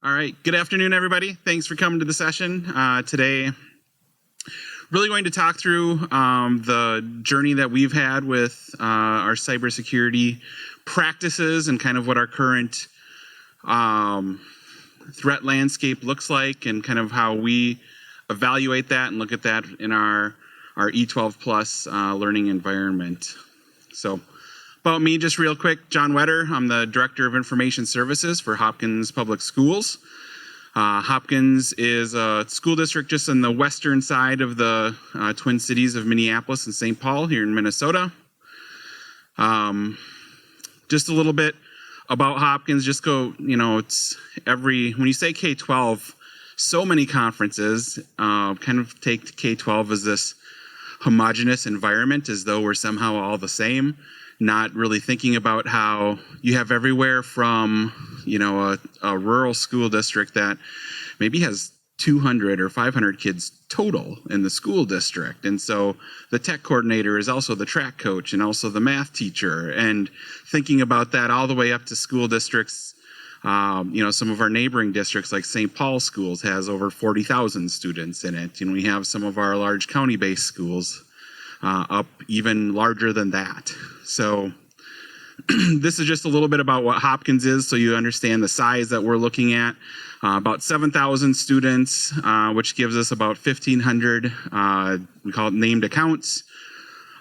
All right, good afternoon, everybody. Thanks for coming to the session today. Really going to talk through the journey that we've had with our cybersecurity practices and kind of what our current threat landscape looks like and kind of how we evaluate that and look at that in our E-12 plus learning environment. So about me, just real quick, John Wetter. I'm the Director of Information Services for Hopkins Public Schools. Hopkins is a school district just on the western side of the Twin Cities of Minneapolis and St. Paul here in Minnesota. Just a little bit about Hopkins, just it's when you say K-12, so many conferences kind of take K-12 as this homogenous environment as though we're somehow all the same. Not really thinking about how you have everywhere from, a rural school district that maybe has 200 or 500 kids total in the school district. And so the tech coordinator is also the track coach and also the math teacher. And thinking about that all the way up to school districts, some of our neighboring districts like St. Paul schools has over 40,000 students in it. And we have some of our large county-based schools up even larger than that. So this is just a little bit about what Hopkins is so you understand the size that we're looking at. About 7,000 students, which gives us about 1,500, we call it named accounts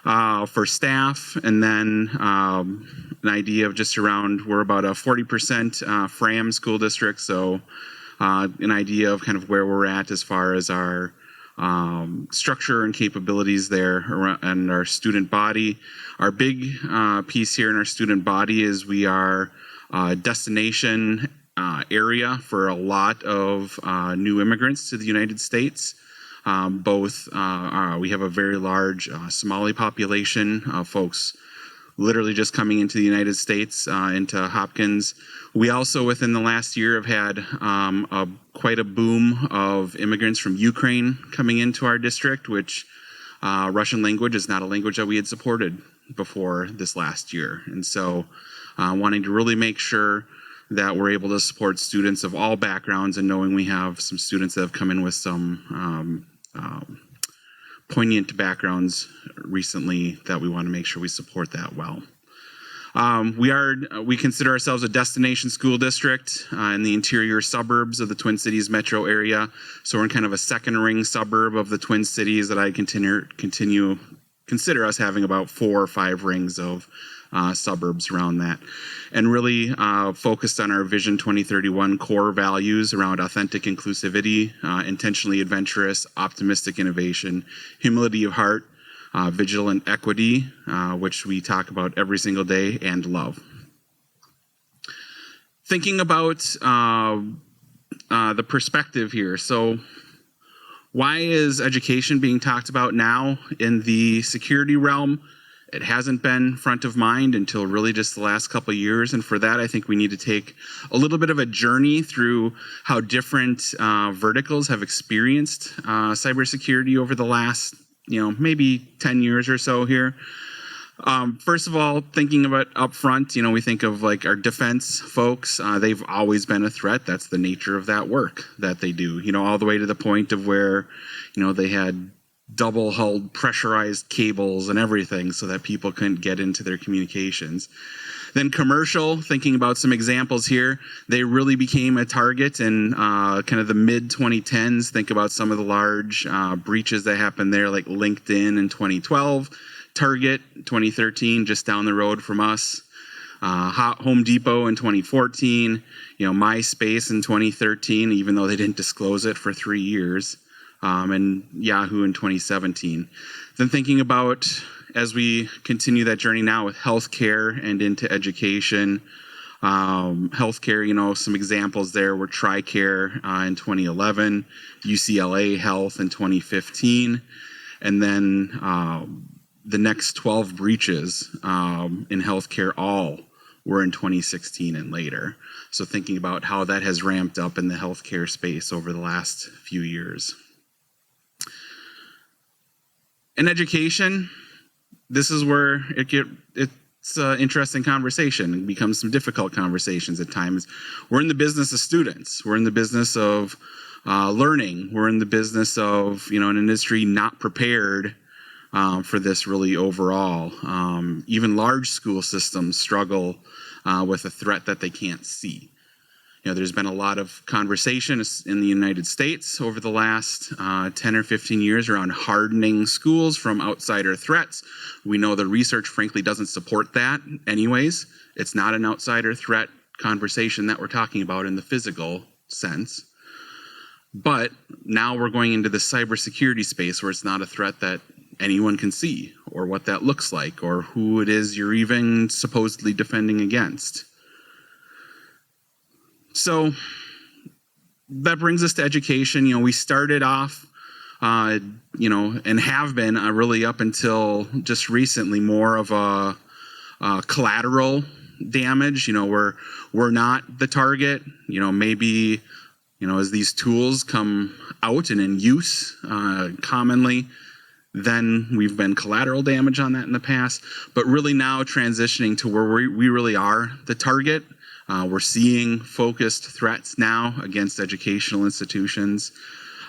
for staff. And then an idea of just around, we're about a 40% FRAM school district. So an idea of kind of where we're at as far as our structure and capabilities there and our student body. Our big piece here in our student body is we are a destination area for a lot of new immigrants to the United States. We have a very large Somali population of folks literally just coming into the United States, into Hopkins. We also, within the last year, have had quite a boom of immigrants from Ukraine coming into our district, which Russian language is not a language that we had supported before this last year. And so wanting to really make sure that we're able to support students of all backgrounds and knowing we have some students that have come in with some poignant backgrounds recently that we want to make sure we support that well. We consider ourselves a destination school district in the interior suburbs of the Twin Cities metro area. So we're in kind of a second ring suburb of the Twin Cities that I consider us having about 4 or 5 rings of suburbs around that. And really focused on our Vision 2031 core values around authentic inclusivity, intentionally adventurous, optimistic innovation, humility of heart, vigilant equity, which we talk about every single day, and love. Thinking about the perspective here. So why is education being talked about now in the security realm? It hasn't been front of mind until really just the last couple of years. And for that, I think we need to take a little bit of a journey through how different verticals have experienced cybersecurity over the last maybe 10 years or so here. First of all, thinking about up front, we think of like our defense folks. They've always been a threat. That's the nature of that work that they do, all the way to the point of where, they had double-hulled pressurized cables and everything so that people couldn't get into their communications. Then commercial, thinking about some examples here, they really became a target in kind of the mid-2010s. Think about some of the large breaches that happened there, like LinkedIn in 2012, Target 2013, just down the road from us, Home Depot in 2014, MySpace in 2013, even though they didn't disclose it for 3 years, and Yahoo in 2017. Then thinking about, as we continue that journey now with healthcare and into education, healthcare, some examples there were TRICARE in 2011, UCLA Health in 2015, and then the next 12 breaches in healthcare all were in 2016 and later. So thinking about how that has ramped up in the healthcare space over the last few years. In education, this is where it It's an interesting conversation. It becomes some difficult conversations at times. We're in the business of students. We're in the business of learning. We're in the business of, an industry not prepared for this really overall. Even large school systems struggle with a threat that they can't see. There's been a lot of conversation in the United States over the last 10 or 15 years around hardening schools from outsider threats. We know the research, frankly, doesn't support that anyways. It's not an outsider threat conversation that we're talking about in the physical sense. But now we're going into the cybersecurity space where it's not a threat that anyone can see, or what that looks like, or who it is you're even supposedly defending against. So that brings us to education. We started off, and have been really up until just recently more of a collateral damage. We're not the target. Maybe as these tools come out and in use commonly, then we've been collateral damage on that in the past. But really now transitioning to where we really are the target. We're seeing focused threats now against educational institutions.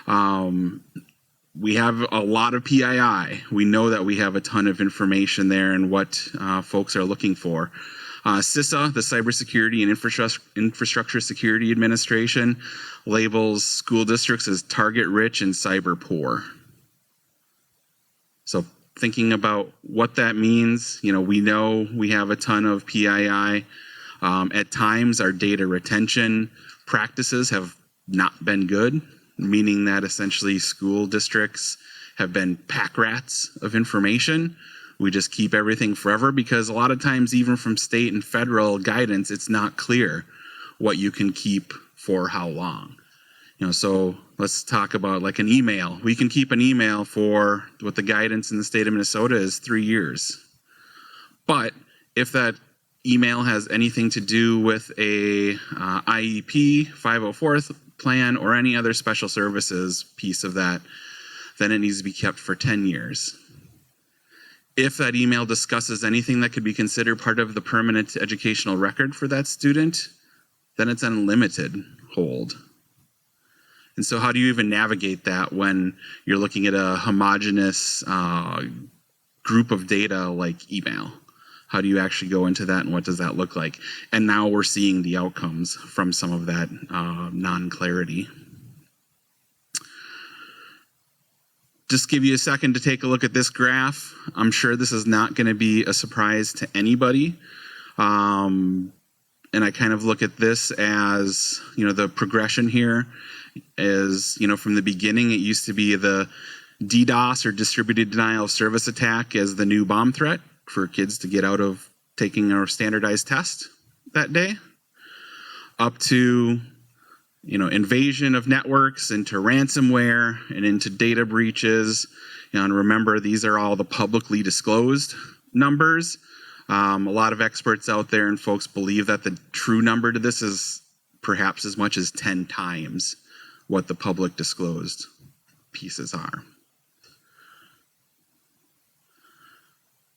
We have a lot of PII. We know that we have a ton of information there and what folks are looking for. CISA, the Cybersecurity and Infrastructure Security Administration, labels school districts as target-rich and cyber-poor. So thinking about what that means, we know we have a ton of PII. At times, our data retention practices have not been good, meaning that essentially school districts have been pack rats of information. We just keep everything forever because a lot of times, even from state and federal guidance, it's not clear what you can keep for how long. So let's talk about like an email. We can keep an email for what the guidance in the state of Minnesota is 3 years. But if that email has anything to do with a IEP, 504th plan, or any other special services piece of that, then it needs to be kept for 10 years. If that email discusses anything that could be considered part of the permanent educational record for that student, then it's on limited hold. And so how do you even navigate that when you're looking at a homogeneous group of data like email? How do you actually go into that, and what does that look like? And now we're seeing the outcomes from some of that non-clarity. Just give you a second to take a look at this graph. I'm sure this is not going to be a surprise to anybody. And I kind of look at this as, the progression here is, from the beginning, it used to be the DDoS, or distributed denial of service attack, as the new bomb threat for kids to get out of taking our standardized test that day, up to, invasion of networks, into ransomware, and into data breaches. And remember, these are all the publicly disclosed numbers. A lot of experts out there and folks believe that the true number to this is perhaps as much as 10 times what the public disclosed pieces are.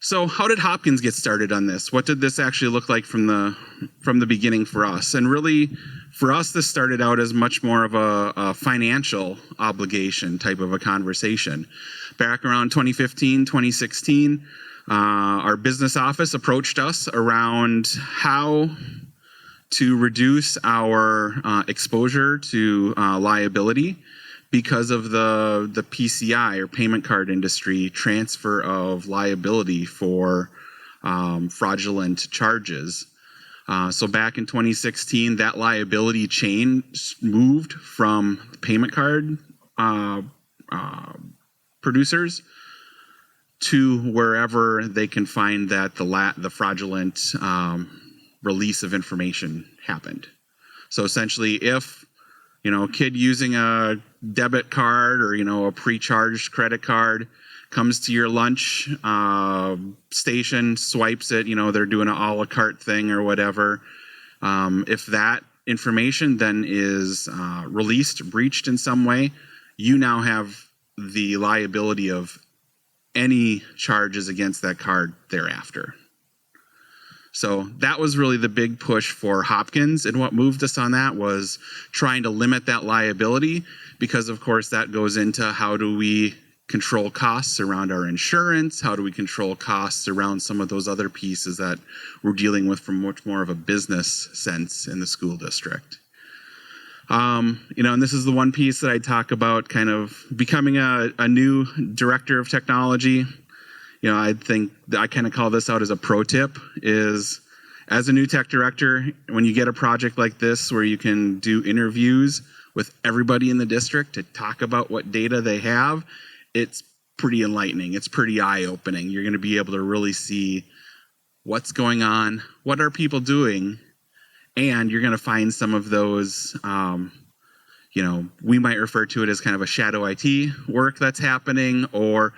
So how did Hopkins get started on this? What did this actually look like from the beginning for us? And really, for us, this started out as much more of a financial obligation type of a conversation. Back around 2015, 2016, our business office approached us around how to reduce our exposure to liability because of the PCI, or payment card industry, transfer of liability for fraudulent charges. So back in 2016, that liability chain moved from payment card producers to wherever they can find that the fraudulent release of information happened. So essentially, if a kid using a debit card or a pre-charged credit card comes to your lunch station, swipes it, they're doing an a la carte thing or whatever. If that information then is released, breached in some way, you now have the liability of any charges against that card thereafter. So that was really the big push for Hopkins, and what moved us on that was trying to limit that liability, because of course that goes into how do we control costs around our insurance, how do we control costs around some of those other pieces that we're dealing with from much more of a business sense in the school district. And this is the one piece that I talk about kind of becoming a new director of technology. I think I kind of call this out as a pro tip is, as a new tech director, when you get a project like this where you can do interviews with everybody in the district to talk about what data they have, it's pretty enlightening. It's pretty eye-opening. You're going to be able to really see what's going on, what are people doing, and you're going to find some of those, we might refer to it as kind of a shadow IT work that's happening, or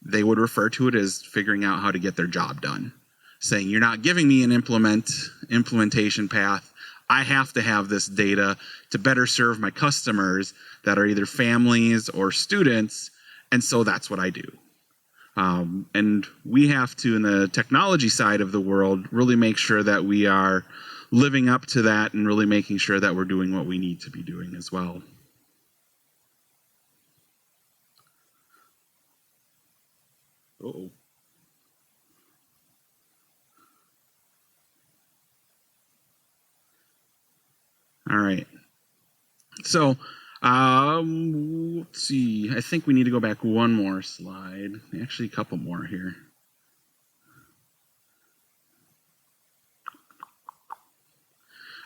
they would refer to it as figuring out how to get their job done. Saying, you're not giving me an implementation path. I have to have this data to better serve my customers that are either families or students, and so that's what I do. And we have to, in the technology side of the world, really make sure that we are living up to that and really making sure that we're doing what we need to be doing as well. Uh-oh. All right. So, let's see. I think we need to go back one more slide. Actually, a couple more here.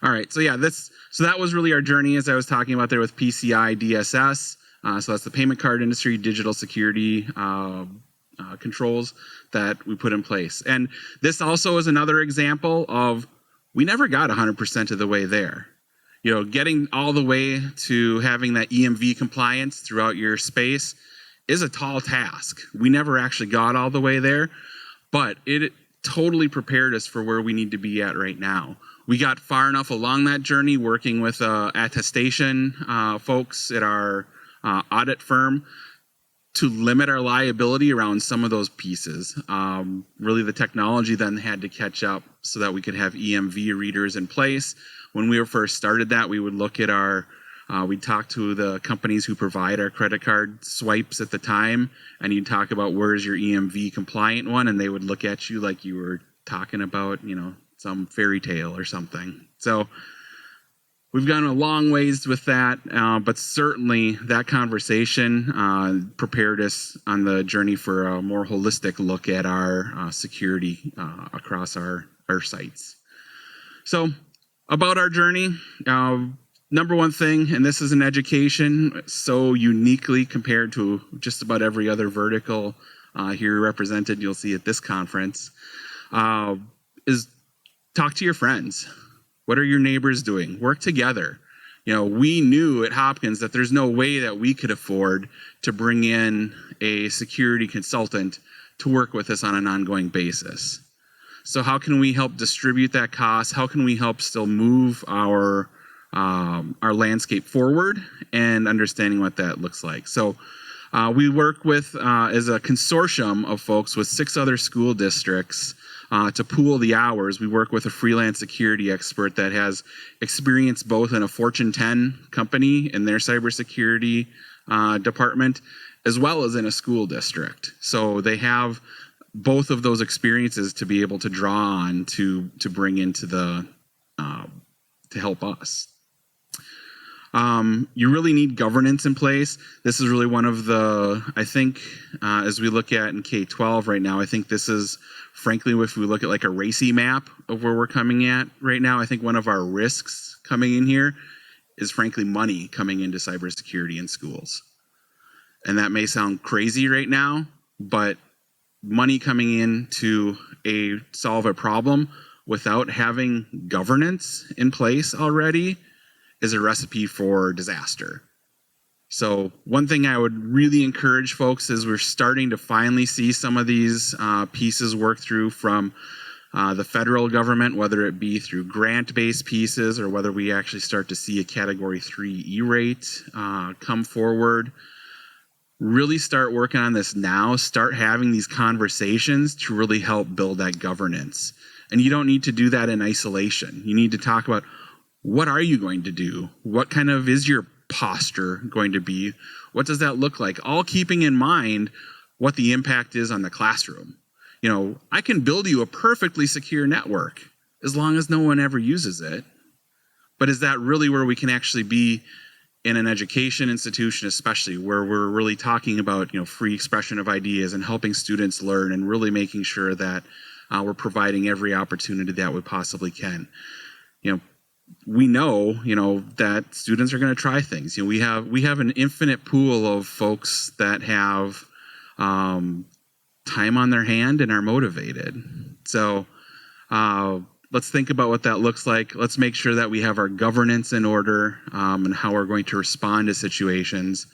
All right. So yeah, that was really our journey, as I was talking about there with PCI DSS. So that's the payment card industry digital security controls that we put in place. And this also is another example of we never got 100% of the way there. Getting all the way to having that EMV compliance throughout your space is a tall task. We never actually got all the way there, but it totally prepared us for where we need to be at right now. We got far enough along that journey working with attestation folks at our audit firm to limit our liability around some of those pieces. Really, the technology then had to catch up so that we could have EMV readers in place. When we first started that, we would look at we'd talk to the companies who provide our credit card swipes at the time, and you'd talk about where's your EMV compliant one, and they would look at you like you were talking about, some fairy tale or something. So we've gone a long ways with that, but certainly that conversation prepared us on the journey for a more holistic look at our security across our sites. So about our journey, number one thing, and this is in education, so uniquely compared to just about every other vertical here represented, you'll see at this conference, is talk to your friends. What are your neighbors doing? Work together. We knew at Hopkins that there's no way that we could afford to bring in a security consultant to work with us on an ongoing basis. So how can we help distribute that cost? How can we help still move our landscape forward and understanding what that looks like? So we work with, as a consortium of folks with 6 other school districts to pool the hours. We work with a freelance security expert that has experience both in a Fortune 10 company in their cybersecurity department, as well as in a school district. So they have both of those experiences to be able to draw on to bring into the to help us. You really need governance in place. This is really one of the, I think, as we look at in K-12 right now, I think this is, frankly, if we look at like a RACI map of where we're coming at right now, I think one of our risks coming in here is, frankly, money coming into cybersecurity in schools. And that may sound crazy right now, but money coming in to solve a problem without having governance in place already is a recipe for disaster. So one thing I would really encourage folks is we're starting to finally see some of these pieces work through from the federal government, whether it be through grant-based pieces or whether we actually start to see a Category 3 E-rate come forward. Really start working on this now, start having these conversations to really help build that governance. And you don't need to do that in isolation. You need to talk about, what are you going to do? What kind of is your posture going to be? What does that look like? All keeping in mind what the impact is on the classroom. I can build you a perfectly secure network as long as no one ever uses it. But is that really where we can actually be in an education institution, especially where we're really talking about free expression of ideas and helping students learn and really making sure that we're providing every opportunity that we possibly can? We know that students are going to try things. We have an infinite pool of folks that have time on their hand and are motivated. So let's think about what that looks like. Let's make sure that we have our governance in order and how we're going to respond to situations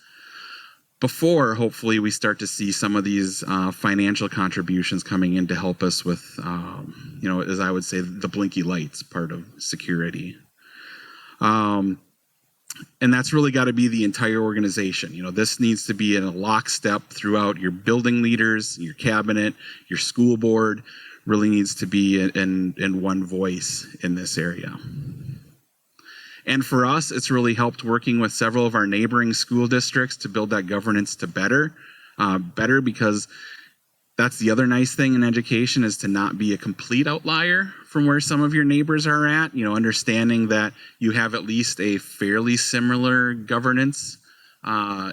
before, hopefully, we start to see some of these financial contributions coming in to help us with, as I would say, the blinky lights part of security. And that's really got to be the entire organization. This needs to be in a lockstep throughout. Your building leaders, your cabinet, your school board really needs to be in one voice in this area. And for us, it's really helped working with several of our neighboring school districts to build that governance to better because that's the other nice thing in education, is to not be a complete outlier from where some of your neighbors are at. Understanding that you have at least a fairly similar governance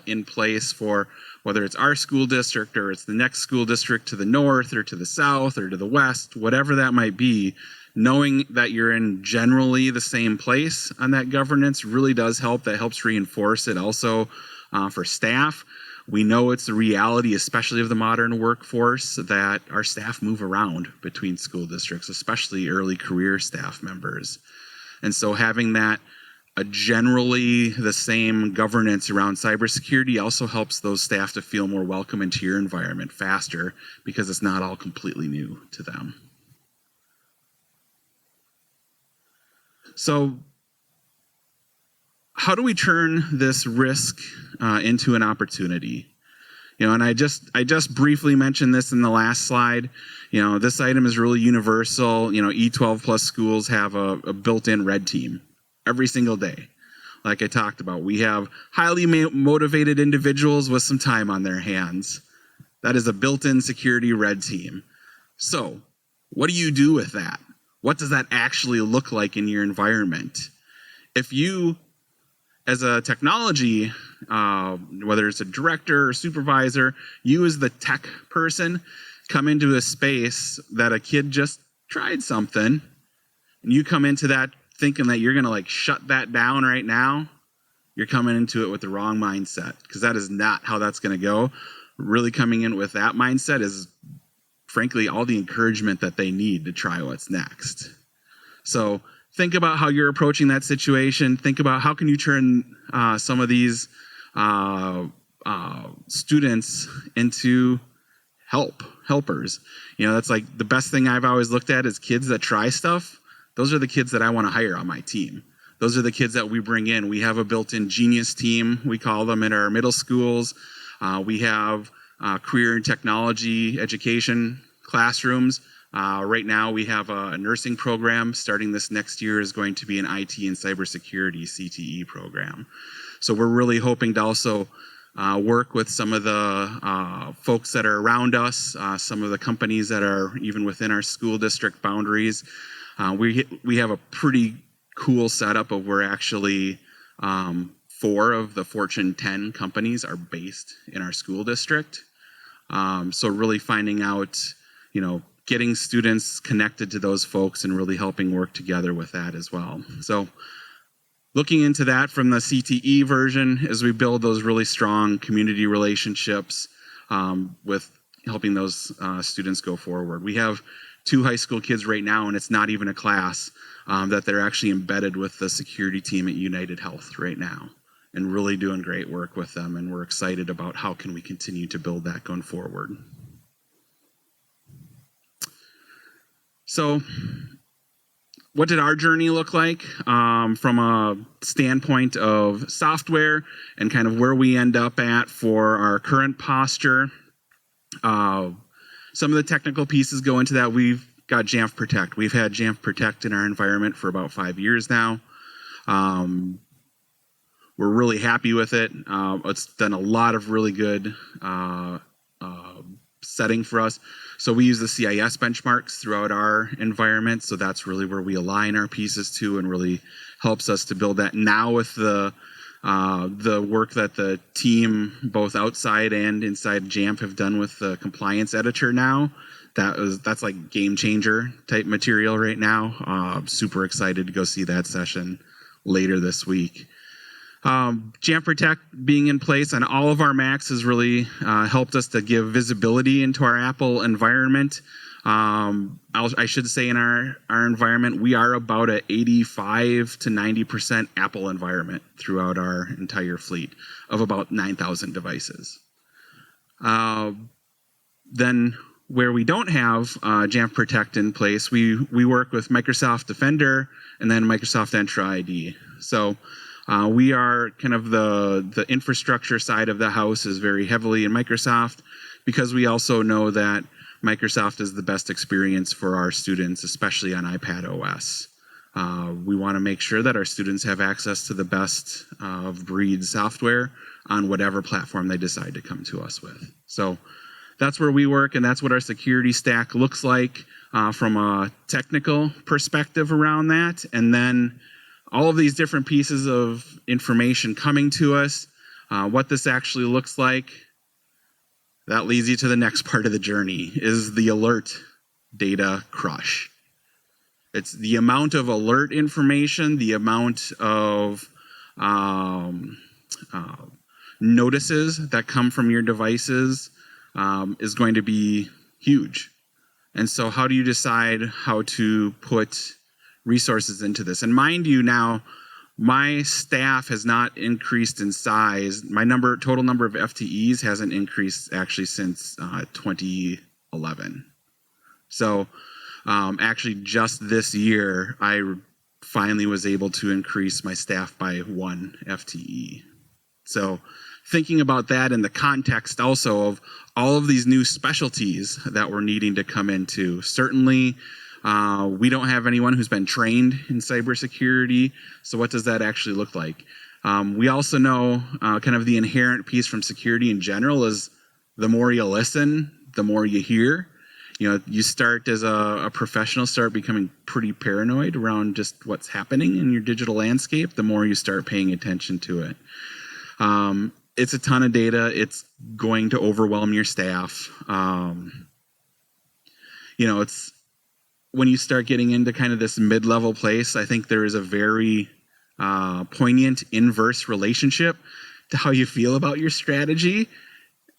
in place for whether it's our school district or it's the next school district to the north or to the south or to the west, whatever that might be. Knowing that you're in generally the same place on that governance really does help. That helps reinforce it also for staff. We know it's the reality, especially of the modern workforce, that our staff move around between school districts, especially early career staff members. And so having that generally the same governance around cybersecurity also helps those staff to feel more welcome into your environment faster because it's not all completely new to them. So how do we turn this risk into an opportunity? And I just briefly mentioned this in the last slide. This item is really universal. E-12 plus schools have a built-in red team every single day. Like I talked about, we have highly motivated individuals with some time on their hands. That is a built-in security red team. So what do you do with that? What does that actually look like in your environment? If you, as a technology, whether it's a director or supervisor, you as the tech person come into a space that a kid just tried something, and you come into that thinking that you're going to shut that down right now, you're coming into it with the wrong mindset, because that is not how that's going to go. Really coming in with that mindset is, frankly, all the encouragement that they need to try what's next. So think about how you're approaching that situation. Think about how can you turn some of these students into helpers. That's like the best thing I've always looked at is kids that try stuff. Those are the kids that I want to hire on my team. Those are the kids that we bring in. We have a built-in genius team, we call them, in our middle schools. We have career and technology education classrooms. Right now we have a nursing program. Starting this next year is going to be an IT and cybersecurity CTE program. So we're really hoping to also work with some of the folks that are around us, some of the companies that are even within our school district boundaries. We have a pretty cool setup of where actually 4 of the Fortune 10 companies are based in our school district. So really finding out, getting students connected to those folks and really helping work together with that as well. So looking into that from the CTE version as we build those really strong community relationships with helping those students go forward. We have 2 high school kids right now, and it's not even a class, that they're actually embedded with the security team at United Health right now and really doing great work with them. And we're excited about how can we continue to build that going forward. So what did our journey look like from a standpoint of software and kind of where we end up at for our current posture? Some of the technical pieces go into that. We've got Jamf Protect. We've had Jamf Protect in our environment for about 5 years now. We're really happy with it. It's done a lot of really good setting for us. So we use the CIS benchmarks throughout our environment. So that's really where we align our pieces to, and really helps us to build that. Now with the work that the team, both outside and inside Jamf, have done with the compliance editor now, that's like game changer type material right now. Super excited to go see that session later this week. Jamf Protect being in place on all of our Macs has really helped us to give visibility into our Apple environment. I should say in our environment, we are about a 85 to 90% Apple environment throughout our entire fleet of about 9,000 devices. Then where we don't have Jamf Protect in place, we work with Microsoft Defender and then Microsoft Entra ID. So we are kind of the infrastructure side of the house is very heavily in Microsoft, because we also know that Microsoft is the best experience for our students, especially on iPad OS. We want to make sure that our students have access to the best of breed software on whatever platform they decide to come to us with. So that's where we work, and that's what our security stack looks like from a technical perspective around that. And then all of these different pieces of information coming to us, what this actually looks like, that leads you to the next part of the journey, is the alert data crush. It's the amount of alert information, the amount of notices that come from your devices is going to be huge. And so how do you decide how to put resources into this? And mind you, now my staff has not increased in size. My total number of FTEs hasn't increased actually since 2011. So actually just this year, I finally was able to increase my staff by 1 FTE. So thinking about that in the context also of all of these new specialties that we're needing to come into, certainly we don't have anyone who's been trained in cybersecurity. So what does that actually look like? We also know kind of the inherent piece from security in general is the more you listen, the more you hear. You know, you start as a professional, start becoming pretty paranoid around just what's happening in your digital landscape, the more you start paying attention to it. It's a ton of data. It's going to overwhelm your staff. You know, it's when you start getting into kind of this mid-level place, I think there is a very poignant inverse relationship to how you feel about your strategy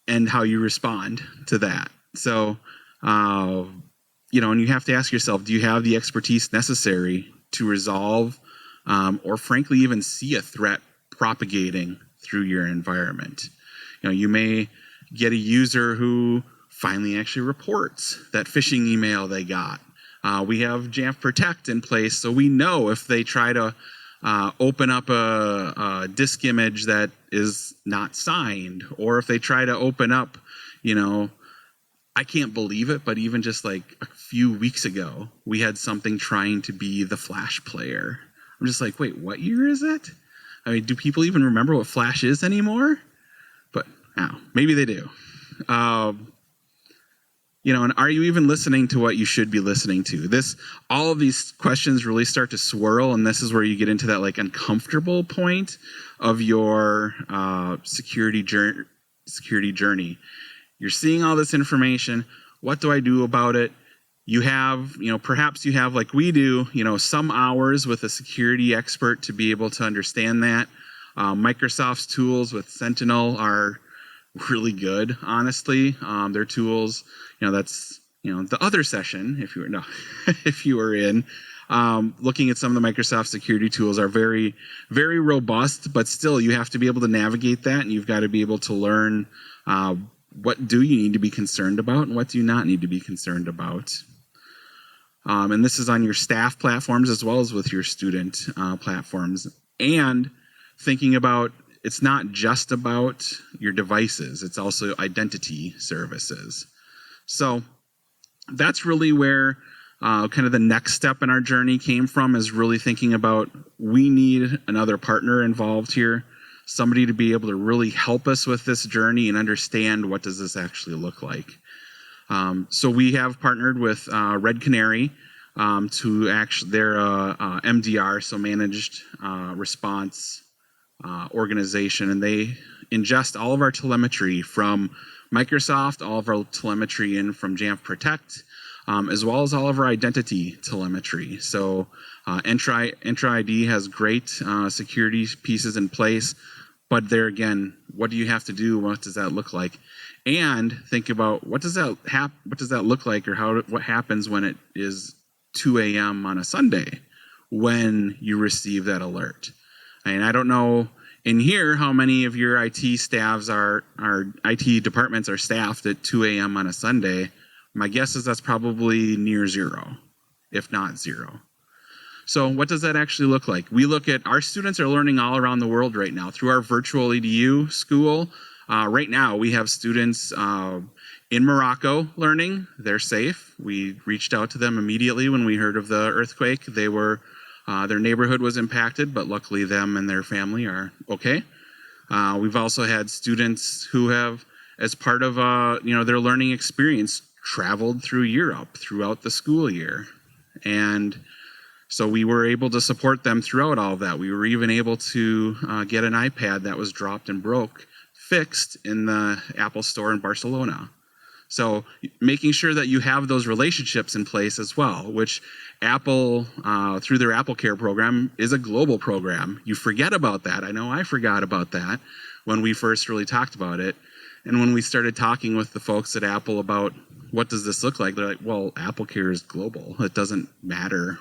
and how you respond to that. So, you know, and you have to ask yourself, do you have the expertise necessary to resolve or frankly even see a threat propagating through your environment? You know, you may get a user who finally actually reports that phishing email they got. We have Jamf Protect in place, so we know if they try to open up a disk image that is not signed, or if they try to open up, you know, I can't believe it, but even just like a few weeks ago, we had something trying to be the Flash player. I'm just like, wait, what year is it? I mean, do people even remember what Flash is anymore? But maybe they do. You know, and are you even listening to what you should be listening to? All of these questions really start to swirl, and this is where you get into that like uncomfortable point of your security journey. You're seeing all this information. What do I do about it? You have, you know, perhaps you have, like we do, you know, some hours with a security expert to be able to understand that. Microsoft's tools with Sentinel are really good, honestly. Their tools, you know, that's, you know, the other session, if you were in, looking at some of the Microsoft security tools are very, very robust, but still you have to be able to navigate that, and you've got to be able to learn what do you need to be concerned about and what do you not need to be concerned about. And this is on your staff platforms as well as with your student platforms. And thinking about, it's not just about your devices, it's also identity services. So that's really where kind of the next step in our journey came from is really thinking about, we need another partner involved here, somebody to be able to really help us with this journey and understand what does this actually look like. So we have partnered with Red Canary to actually, they're MDR, so managed response organization, and they ingest all of our telemetry from Microsoft, all of our telemetry in from Jamf Protect, as well as all of our identity telemetry. So Entra ID has great security pieces in place, but there again, what do you have to do? What does that look like? And think about, what does that look like, or what happens when it is 2 a.m. on a Sunday when you receive that alert? And I don't know in here how many of your IT staffs our IT departments are staffed at 2 a.m. on a Sunday. My guess is that's probably near zero, if not zero. So what does that actually look like? We look at, our students are learning all around the world right now through our virtual EDU school. Right now we have students in Morocco learning. They're safe. We reached out to them immediately when we heard of the earthquake. They were, their neighborhood was impacted, but luckily them and their family are okay. We've also had students who have, as part of their learning experience, traveled through Europe throughout the school year. And so we were able to support them throughout all of that. We were even able to get an iPad that was dropped and broke fixed in the Apple store in Barcelona. So making sure that you have those relationships in place as well, which Apple, through their Apple Care program, is a global program. You forget about that. I know I forgot about that when we first really talked about it. And when we started talking with the folks at Apple about what does this look like, they're like, well, Apple Care is global. It doesn't matter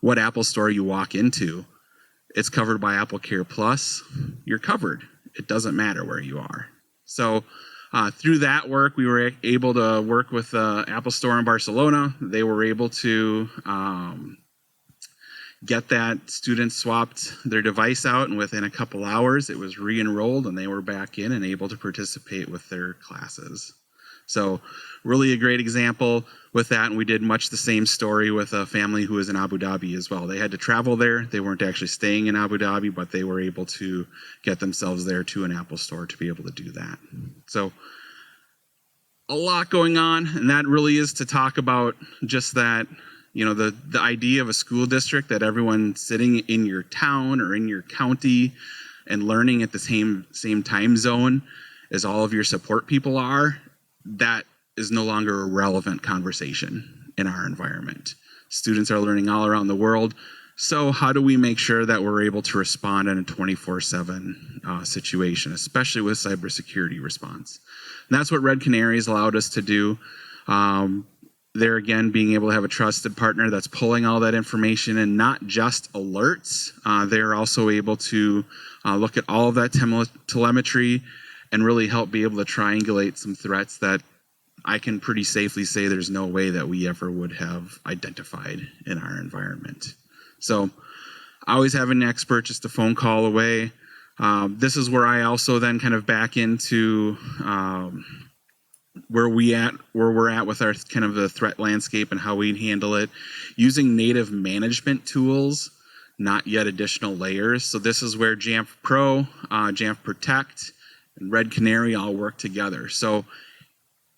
what Apple store you walk into. It's covered by Apple Care Plus. You're covered. It doesn't matter where you are. So through that work, we were able to work with the Apple Store in Barcelona. They were able to get that student swapped their device out, and within a couple hours, it was re-enrolled and they were back in and able to participate with their classes. So really a great example with that, and we did much the same story with a family who was in Abu Dhabi as well. They had to travel there. They weren't actually staying in Abu Dhabi, but they were able to get themselves there to an Apple store to be able to do that. So a lot going on, and that really is to talk about just that, the idea of a school district, that everyone sitting in your town or in your county and learning at the same time zone as all of your support people are, that is no longer a relevant conversation in our environment. Students are learning all around the world. So how do we make sure that we're able to respond in a 24/7 situation, especially with cybersecurity response? And that's what Red Canary has allowed us to do. There again, being able to have a trusted partner that's pulling all that information and not just alerts. They're also able to look at all of that telemetry and really help be able to triangulate some threats that I can pretty safely say there's no way that we ever would have identified in our environment. So always have an expert just a phone call away. This is where I also then kind of back into where we're at with our kind of the threat landscape and how we handle it, using native management tools, not yet additional layers. So this is where Jamf Pro, Jamf Protect, and Red Canary all work together. So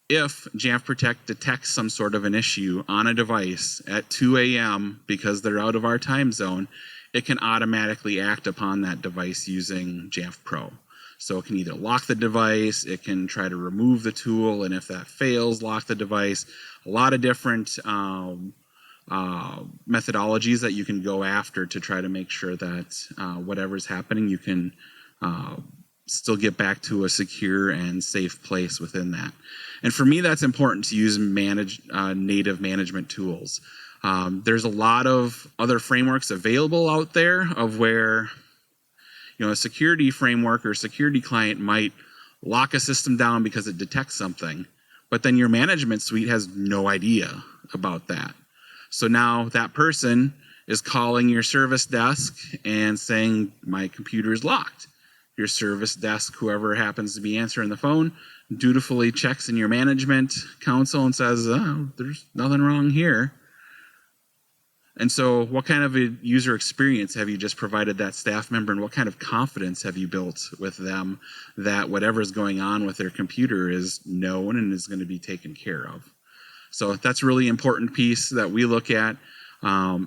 if Jamf Protect detects some sort of an issue on a device at 2 a.m. because they're out of our time zone, it can automatically act upon that device using Jamf Pro. So it can either lock the device, it can try to remove the tool, and if that fails, lock the device. A lot of different methodologies that you can go after to try to make sure that whatever's happening, you can still get back to a secure and safe place within that. And for me, that's important to use native management tools. There's a lot of other frameworks available out there of where a security framework or security client might lock a system down because it detects something, but then your management suite has no idea about that. So now that person is calling your service desk and saying, my computer is locked. Your service desk, whoever happens to be answering the phone, dutifully checks in your management council and says, oh, there's nothing wrong here. And so what kind of a user experience have you just provided that staff member, and what kind of confidence have you built with them that whatever is going on with their computer is known and is going to be taken care of? So that's a really important piece that we look at,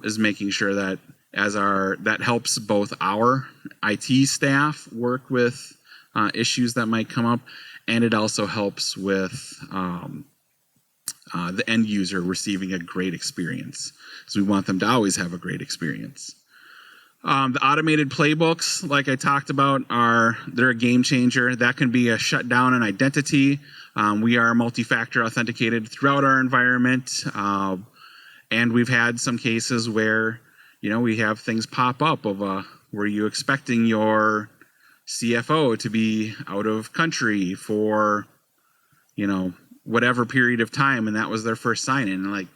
is making sure that that helps both our IT staff work with issues that might come up, and it also helps with the end user receiving a great experience. So we want them to always have a great experience. The automated playbooks, like I talked about, they're a game changer. That can be a shutdown an identity. We are multi-factor authenticated throughout our environment, and we've had some cases where, we have things pop up of were you expecting your CFO to be out of country for, whatever period of time, and that was their first sign-in. And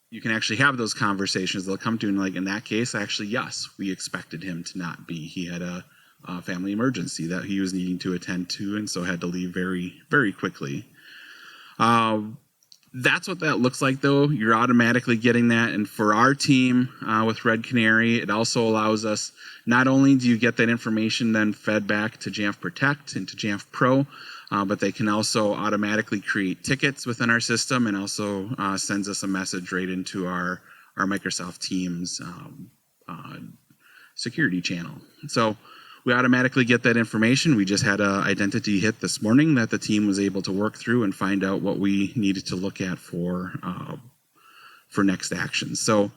you can actually have those conversations. They'll come to, and in that case, actually, yes, we expected him to not be. He had a family emergency that he was needing to attend to, and so had to leave very, very quickly. That's what that looks like, though. You're automatically getting that. And for our team with Red Canary, it also allows us, not only do you get that information then fed back to Jamf Protect and to Jamf Pro, but they can also automatically create tickets within our system, and also sends us a message right into our Microsoft Teams security channel. So we automatically get that information. We just had an identity hit this morning that the team was able to work through and find out what we needed to look at for next actions. So,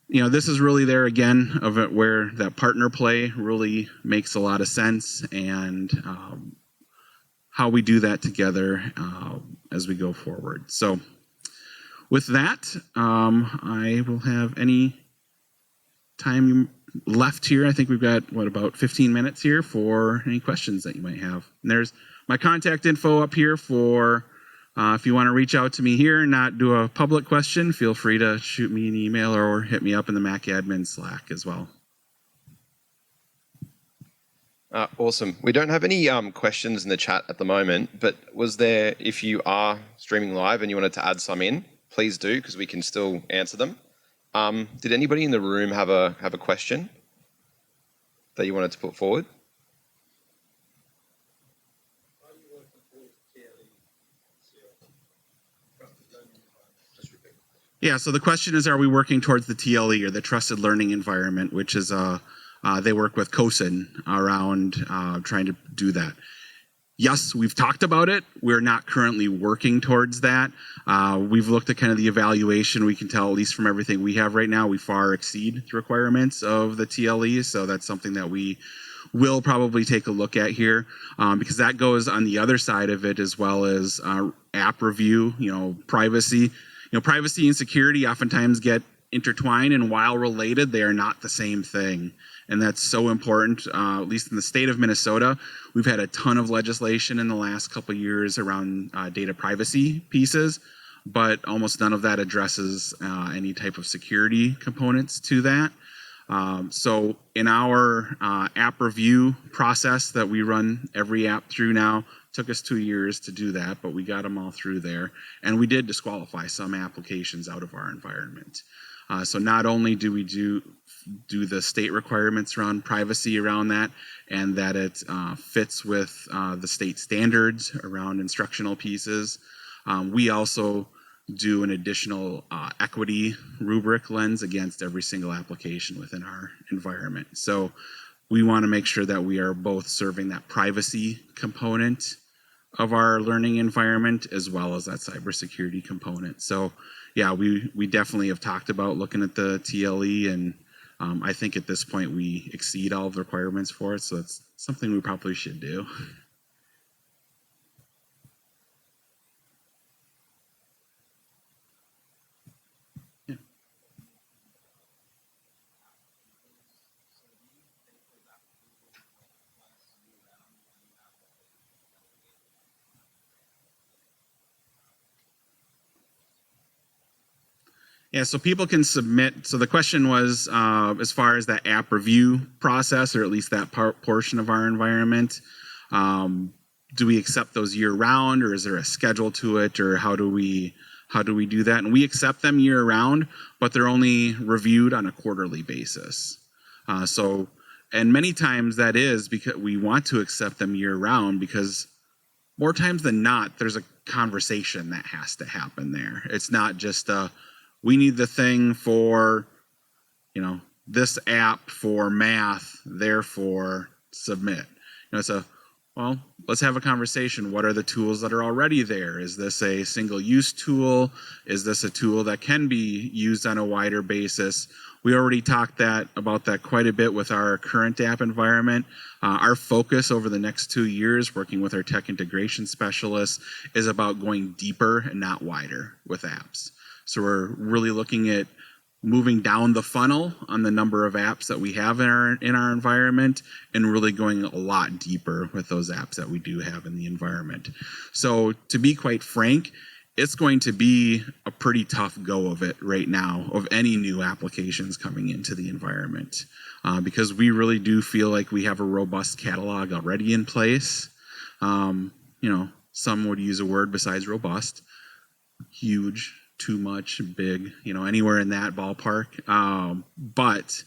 this is really there again of it where that partner play really makes a lot of sense, and how we do that together as we go forward. So with that, I will have any time left here. I think we've got, about 15 minutes here for any questions that you might have. And there's my contact info up here for if you want to reach out to me here and not do a public question, feel free to shoot me an email or hit me up in the Mac Admin Slack as well. Awesome. We don't have any questions in the chat at the moment, but was there, if you are streaming live and you wanted to add some in, please do, because we can still answer them. Did anybody in the room have a question that you wanted to put forward? Yeah, so the question is, are we working towards the TLE, or the Trusted Learning Environment, which is they work with COSIN around trying to do that. Yes, we've talked about it. We're not currently working towards that. We've looked at kind of the evaluation. We can tell, at least from everything we have right now, we far exceed the requirements of the TLE. So that's something that we will probably take a look at here, because that goes on the other side of it, as well as app review, privacy. Privacy and security oftentimes get intertwined, and while related, they are not the same thing. And that's so important, at least in the state of Minnesota. We've had a ton of legislation in the last couple of years around data privacy pieces, but almost none of that addresses any type of security components to that. So in our app review process that we run every app through now, took us 2 years to do that, but we got them all through there. And we did disqualify some applications out of our environment. So not only do we do the state requirements around privacy around that, and that it fits with the state standards around instructional pieces, we also do an additional equity rubric lens against every single application within our environment. So we want to make sure that we are both serving that privacy component of our learning environment as well as that cybersecurity component. So yeah, we definitely have talked about looking at the TLE, and I think at this point we exceed all of the requirements for it, so it's something we probably should do. Yeah. Yeah, so people can submit. So the question was, as far as that app review process, or at least that portion of our environment, do we accept those year round, or is there a schedule to it, or how do we do that? And we accept them year round, but they're only reviewed on a quarterly basis. And many times that is because we want to accept them year round, because more times than not, there's a conversation that has to happen there. It's not just we need the thing for, this app for math, therefore submit. It's well, let's have a conversation. What are the tools that are already there? Is this a single-use tool? Is this a tool that can be used on a wider basis? We already talked about that quite a bit with our current app environment. Our focus over the next 2 years, working with our tech integration specialists, is about going deeper and not wider with apps. So we're really looking at moving down the funnel on the number of apps that we have in our environment, and really going a lot deeper with those apps that we do have in the environment. So to be quite frank, it's going to be a pretty tough go of it right now, of any new applications coming into the environment, because we really do feel like we have a robust catalog already in place. Some would use a word besides robust, huge, too much, big, anywhere in that ballpark. But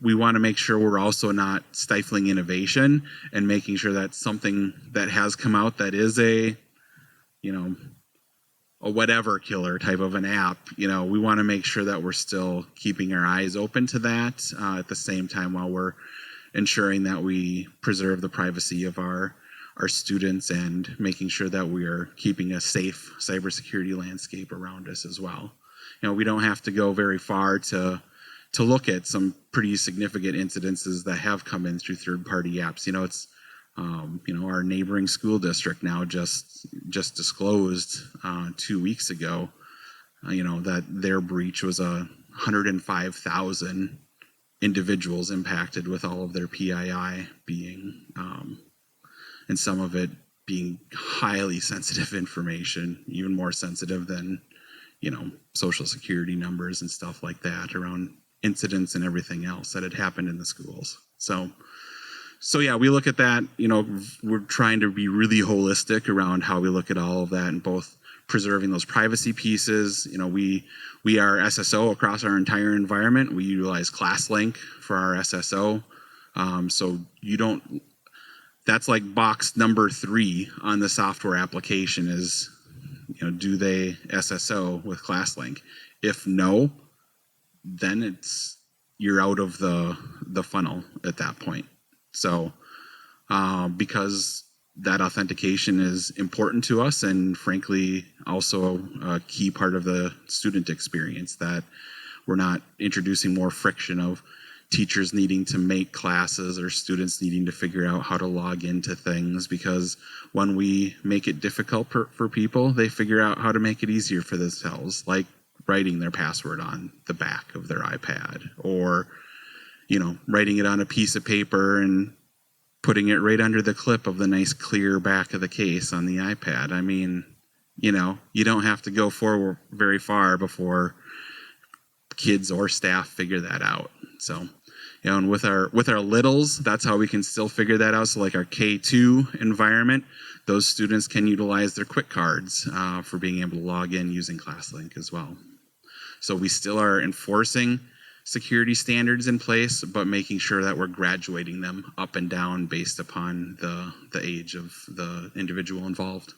we want to make sure we're also not stifling innovation, and making sure that something that has come out that is a whatever killer type of an app, we want to make sure that we're still keeping our eyes open to that at the same time, while we're ensuring that we preserve the privacy of our students, and making sure that we are keeping a safe cybersecurity landscape around us as well. We don't have to go very far to look at some pretty significant incidences that have come in through third-party apps. It's our neighboring school district now just disclosed 2 weeks ago, that their breach was 105,000 individuals impacted, with all of their PII being, and some of it being highly sensitive information, even more sensitive than, social security numbers and stuff like that, around incidents and everything else that had happened in the schools. So yeah, we look at that, we're trying to be really holistic around how we look at all of that, and both preserving those privacy pieces. We are SSO across our entire environment. We utilize ClassLink for our SSO. So that's like box number 3 on the software application is, do they SSO with ClassLink? If no, then you're out of the funnel at that point. So because that authentication is important to us, and frankly also a key part of the student experience, that we're not introducing more friction of teachers needing to make classes or students needing to figure out how to log into things, because when we make it difficult for people, they figure out how to make it easier for themselves, like writing their password on the back of their iPad, or writing it on a piece of paper and putting it right under the clip of the nice clear back of the case on the iPad. I mean, you don't have to go forward very far before kids or staff figure that out. So, and with our littles, that's how we can still figure that out. So like our K2 environment, those students can utilize their quick cards for being able to log in using ClassLink as well. So we still are enforcing security standards in place, but making sure that we're graduating them up and down based upon the age of the individual involved.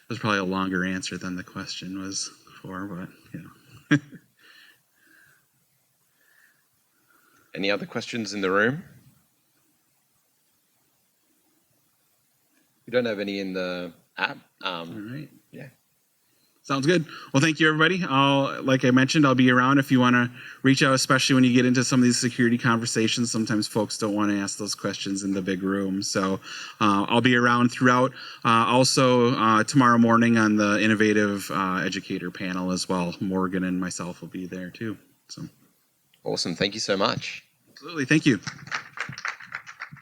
That was probably a longer answer than the question was for, but Any other questions in the room? We don't have any in the app. All right. Yeah. Sounds good. Well, thank you, everybody. Like I mentioned, I'll be around if you want to reach out, especially when you get into some of these security conversations. Sometimes folks don't want to ask those questions in the big room. So I'll be around throughout. Also, tomorrow morning on the Innovative Educator panel as well. Morgan and myself will be there too. So. Awesome. Thank you so much. Absolutely. Thank you.